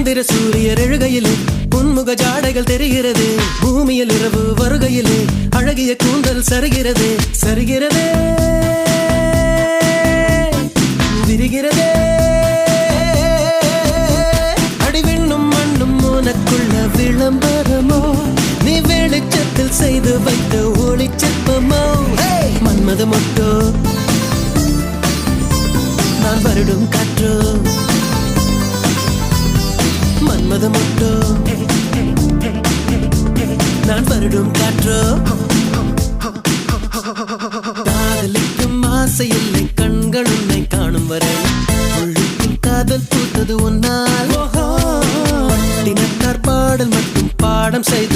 சந்திர சூரியர் எழுகையிலே உன்முக ஜாடைகள் தெரிகிறது. பூமியில் இரவு வருகையிலே அழகிய கூந்தல் சரிகிறதே சரிகிறதே விரிகிறதே. அடிவிண்ணும் மண்ணும் உனக்குள்ள விளம்பரமோ, நீ வெளிச்சத்தில் செய்து வைத்த ஒளிச்சிற்பமோ. மன்மத மொட்டோ நான் வருடும் காற்றோ, மன்மத மொட்டோ நான் வருடும் காற்றோ. காதலிக்கும் ஆசை இல்லை கண்கள் உன்னை காணும் வரை, உள்ளுக்கும் காதல் பூத்தது உன்னால். தினத்தார் பாடல் மட்டும் பாடம் செய்து